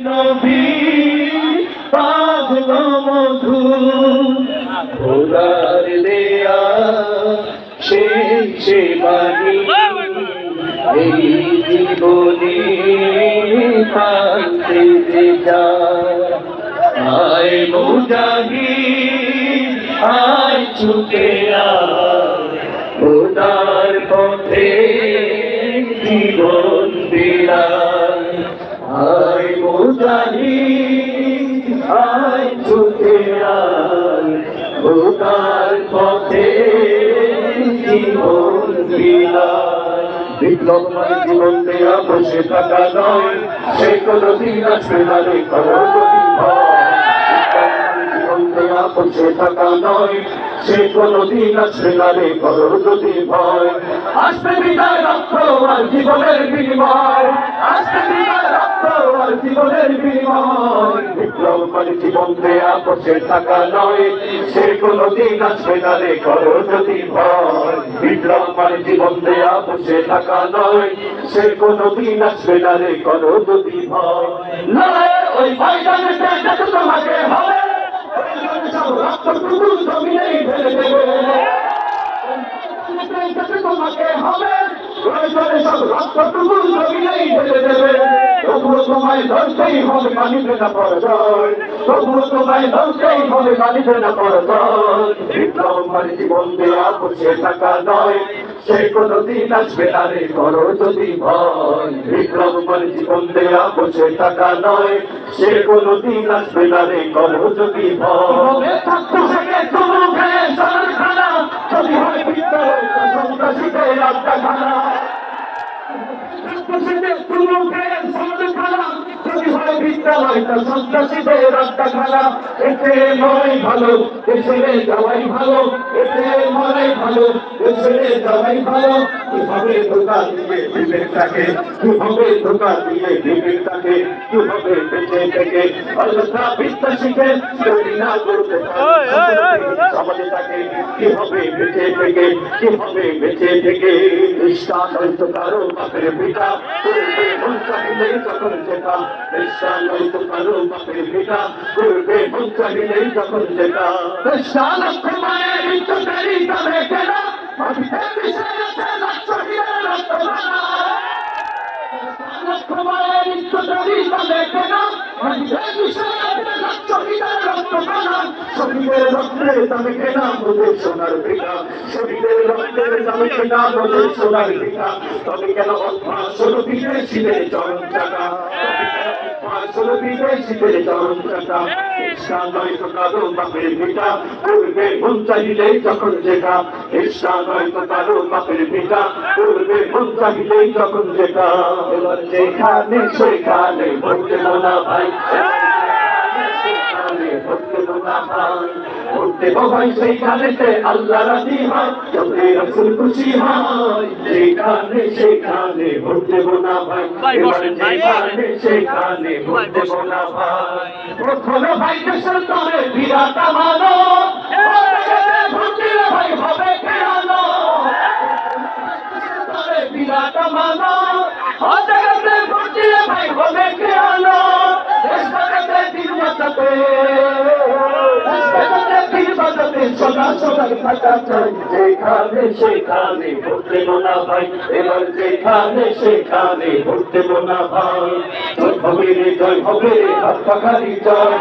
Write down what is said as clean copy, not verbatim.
নবী পাগল মধু খোদার দেয়া সেই বাণী এই জীবনে পালতে যায়। আয় মুজাহিদ আয় ছুটে আয় খোদার পথে জীবন বিলায়। আয় মুজাহিদ আয় ছুটে আয় খোদার পথে জীবন বিলায়। বিপ্লব মানে জীবন দেয়া বসে থাকা নয়, সে কোনদিন আসবে না রে করো যদি ভয়। জীবন দেয়া বসে থাকা নয়, সে কোনদিন আসবে না রে করো যদি ভয়। আসবে বিদায় রক্ত আর জীবনের বিনিময়, আসবে বিদায় রক্ত আর জীবনের বিনিময়। বিপ্লব মানে জীবন দেয়া বসে থাকা নয়, সে কোনদিন আসবে না রে করো যদি ভয়। বিপ্লব মানে জীবন দেয়া বসে থাকা নয়, সে কোনদিন আসবে না রে করো যদি ভয়। লড়াইয়ের ওই ময়দানেতে যত তোমাকে হবে, রক্তটুকু জমিনেই ঢেলে দেবে। যত তোমাকে হবে, সব রক্তটুকু জমিনেই ঢেলে দেবে। তবুও তোমায় ধরতেই হবে, মানিবে না পরাজয়। তবুও তোমায় ধরতেই হবে, মানিবে না পরাজয়। বিপ্লব মানে জীবন দেয়া বসে থাকা নয়, সে কোনদিন আসবে না রে করো যদি ভয়। বিপ্লব মানে জীবন দেয়া বসে থাকা নয়, সে কোনদিন আসবে না রে করো যদি ভয়। থাকতে থেকে তোমার খানা যদি হয় বিদ্রোহ সন্ত্রাসীদের রাস্তা খানা। সন্ত্রাসীদের রাস্তা খানা। এতে মনে ভালো ছেড়ে যাওয়াই ভালো, এতে মনে ভালো ছেড়ে যাওয়াই ভালো। কিভাবে ধোকা দিয়ে বিবেকটাকে, কিভাবে ধোকা দিয়ে বিবেকটাকে, কিভাবে বেঁচে থেকে অযথা বিদ্যা শিখে তৈরি না করতে সমাজে থাকে। কিভাবে বেঁচে থেকে, কিভাবে বেঁচে থেকে খ্রিস্টান হয়তো কারো বাপের পিতা করবে মন চাহিলেই যখন যেটা। খ্রিস্টান হয়তো কারো বাপের পিতা করবে মন চাহিলেই যখন যেটা। খ্রিস্টান মায়ের ইচ্ছারি তবে কেন মায়ের ইচ্ছারি তবে কেন শরীরের রক্তে তবে কেনা মোদের সোনার পিতা, শরীরের রক্তে তবে কেনা মোদের সোনার পিতা। তবে কেন অভ্যাস হলো বিদেশিদের চরণ চাকা, অভ্যাস হলো বিদেশিদের চরণ চাকা। খ্রিস্টান নয়তো কারো বাপের পিতা করবে মন চাহিলেই যখন যেটা। খ্রিস্টান নয়তো কারো বাপের পিতা করবে মন চাহিলেই যখন যেটা। এবার যেখানে সেখানে ভোট দেব না ভাই, সেইখানেতে আল্লাহ রাজি হয়, যবে রাসূল খুশি হয়। যেখানে সেখানে ভোট দেব না ভাই, যেখানে সেখানে ভোট দেব না ভাই। প্রথমে ভাই দেশের তরে বিরাট মানো, ভোট দিলে ভাই হবে খেয়ানো। বিরাট মানো জগতে ভোট দিলে ভাই হবে খেয়ানো। দিন বাঁচাতে সদা সদাই থাকা চাই। যেখানে সেখানে ভোট দেব না ভাই, এবার যেখানে সেখানে ভোট দেব না ভাই। জয় হবে রে জয় হবে, হাত পাখারি জয়।